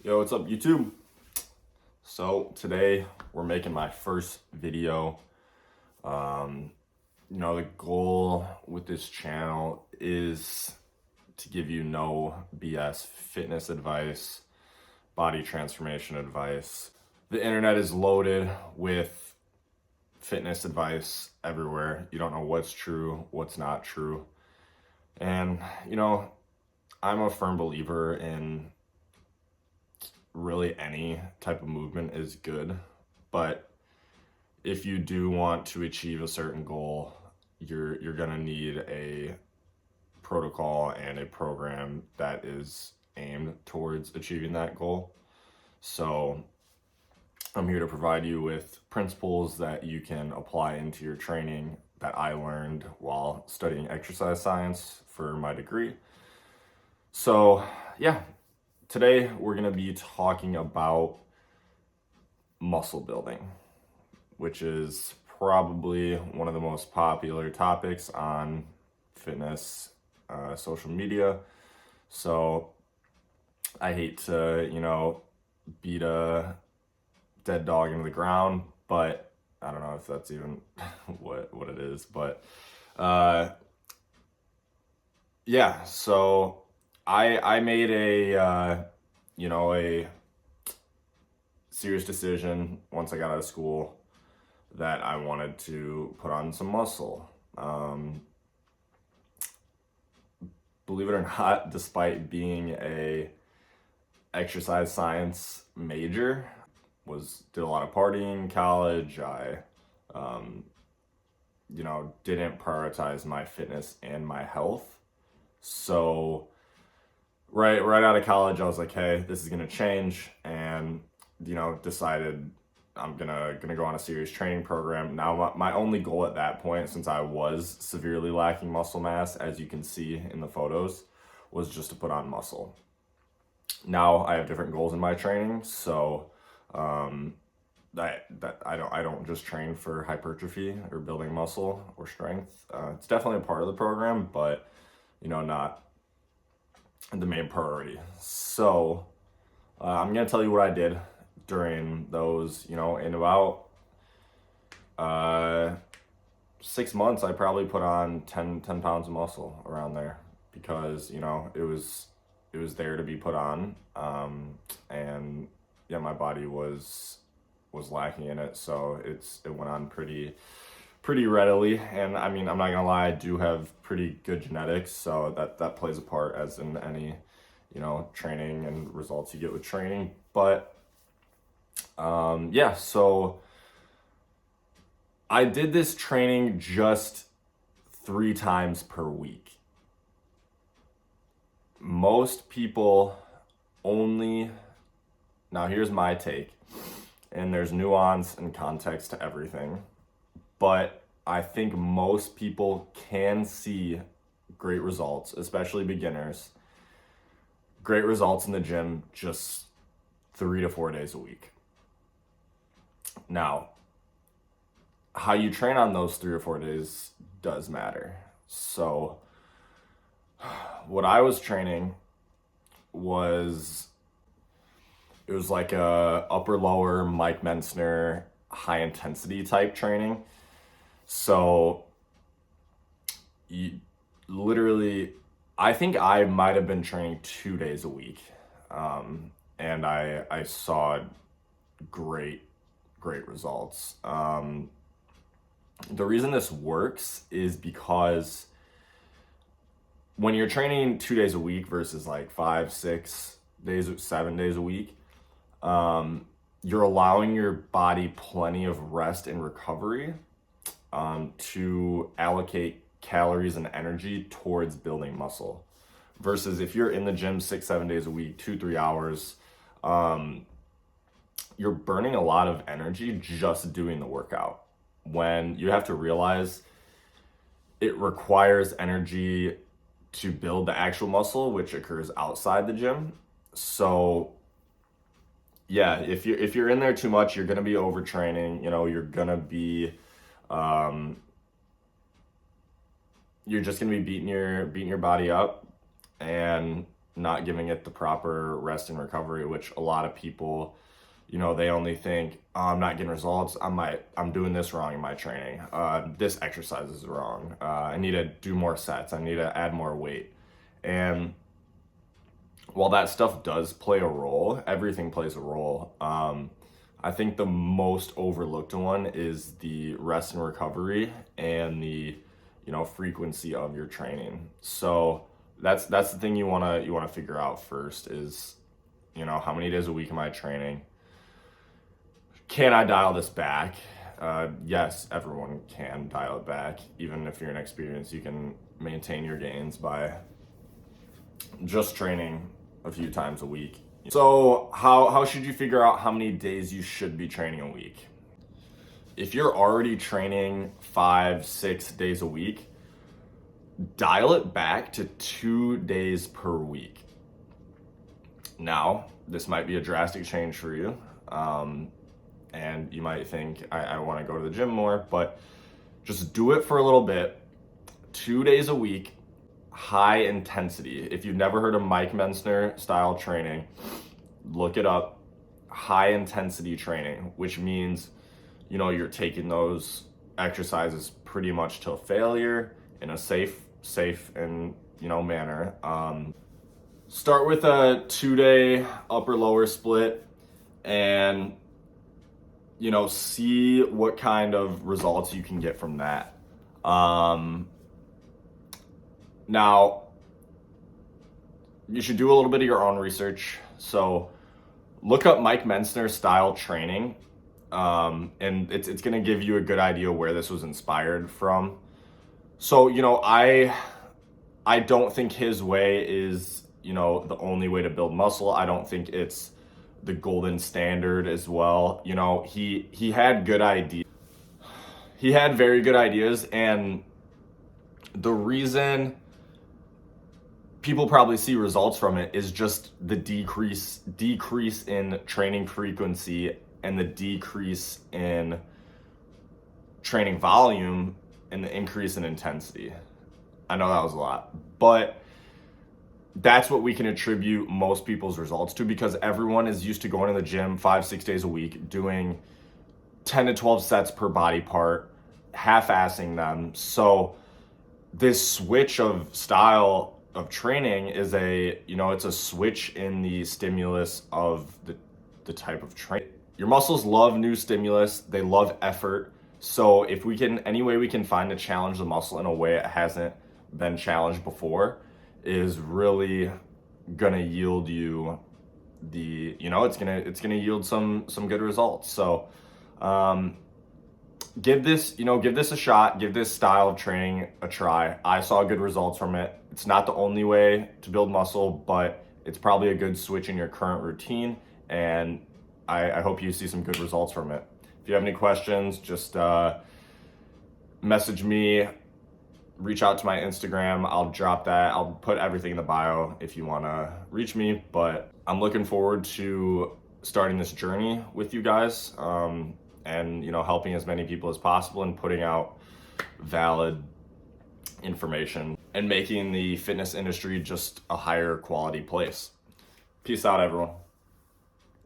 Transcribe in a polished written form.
Yo, what's up, YouTube? So today we're making my first video. Um, the goal with this channel is to give you no BS fitness advice, body transformation advice. The internet is loaded with fitness advice everywhere. You don't know what's true, what's not true. And, I'm a firm believer in really any type of movement is good, but if you do want to achieve a certain goal, you're going to need a protocol and a program that is aimed towards achieving that goal. So I'm here to provide you with principles that you can apply into your training that I learned while studying exercise science for my degree. So yeah, today we're going to be talking about muscle building, which is probably one of the most popular topics on fitness social media. So I hate to, beat a dead dog into the ground, but I don't know if that's even what it is. But yeah, so I made a serious decision once I got out of school that I wanted to put on some muscle. Believe it or not, despite being a exercise science major, did a lot of partying in college. I didn't prioritize my fitness and my health. So right out of college, I was like, hey, this is gonna change, and decided I'm gonna go on a serious training program. Now, my only goal at that point, since I was severely lacking muscle mass, as you can see in the photos, was just to put on muscle. Now I have different goals in my training, so that I don't just train for hypertrophy or building muscle or strength. It's definitely a part of the program, but not the main priority. So I'm gonna tell you what I did during those, in about 6 months, I probably put on 10 pounds of muscle around there, because, it was there to be put on. And yeah, my body was lacking in it. So it went on pretty readily. And I mean, I'm not gonna lie, I do have pretty good genetics. So that plays a part, as in any, training and results you get with training. But yeah, so I did this training just 3 times per week. Most people only, now here's my take, and there's nuance and context to everything, but I think most people can see great results, especially beginners, great results in the gym just 3 to 4 days a week. Now, how you train on those 3 or 4 days does matter. So what I was training was, it was like a upper lower Mike Mentzner high intensity type training. So you literally, I think I might have been training 2 days a week. And I saw great results. The reason this works is because when you're training 2 days a week versus like 5, 6 days, 7 days a week, you're allowing your body plenty of rest and recovery to allocate calories and energy towards building muscle. Versus if you're in the gym 6, 7 days a week, 2, 3 hours, you're burning a lot of energy just doing the workout. When you have to realize it requires energy to build the actual muscle, which occurs outside the gym. So yeah, if you're in there too much, you're gonna be overtraining. You're gonna be you're just gonna be beating your body up, and not giving it the proper rest and recovery, which a lot of people, they only think, oh, I'm not getting results. I'm doing this wrong in my training. This exercise is wrong. I need to do more sets. I need to add more weight. And while that stuff does play a role, everything plays a role. I think the most overlooked one is the rest and recovery and the, frequency of your training. So that's the thing you wanna figure out first is, how many days a week am I training? Can I dial this back? Yes, everyone can dial it back. Even if you're inexperienced, you can maintain your gains by just training a few times a week. So how should you figure out how many days you should be training a week? If you're already training 5-6 days a week, dial it back to 2 days per week. Now, this might be a drastic change for you. And you might think, I want to go to the gym more, but just do it for a little bit. 2 days a week, high intensity. If you've never heard of Mike Mentzner style training, look it up. High intensity training, which means, you're taking those exercises pretty much to failure in a safe and, manner. Start with a 2-day upper lower split and, see what kind of results you can get from that. Now, you should do a little bit of your own research. So look up Mike Mentzner style training. And it's going to give you a good idea where this was inspired from. So, I don't think his way is, the only way to build muscle. I don't think it's the golden standard as well. He had good ideas. He had very good ideas, and the reason people probably see results from it is just the decrease in training frequency and the decrease in training volume and the increase in intensity. I know that was a lot, but that's what we can attribute most people's results to, because everyone is used to going to the gym 5-6 days a week, doing 10 to 12 sets per body part, half-assing them. So this switch of style of training is it's a switch in the stimulus of the type of training. Your muscles love new stimulus. They love effort. So if any way we can find to challenge the muscle in a way it hasn't been challenged before, is really gonna yield you it's gonna yield some good results. So give this a shot, give this style of training a try. I saw good results from it. It's not the only way to build muscle, but it's probably a good switch in your current routine, and I hope you see some good results from it. If you have any questions, just message me, reach out to my Instagram. I'll drop that. I'll put everything in the bio if you want to reach me. But I'm looking forward to starting this journey with you guys, and helping as many people as possible and putting out valid information and making the fitness industry just a higher quality place. Peace out, everyone.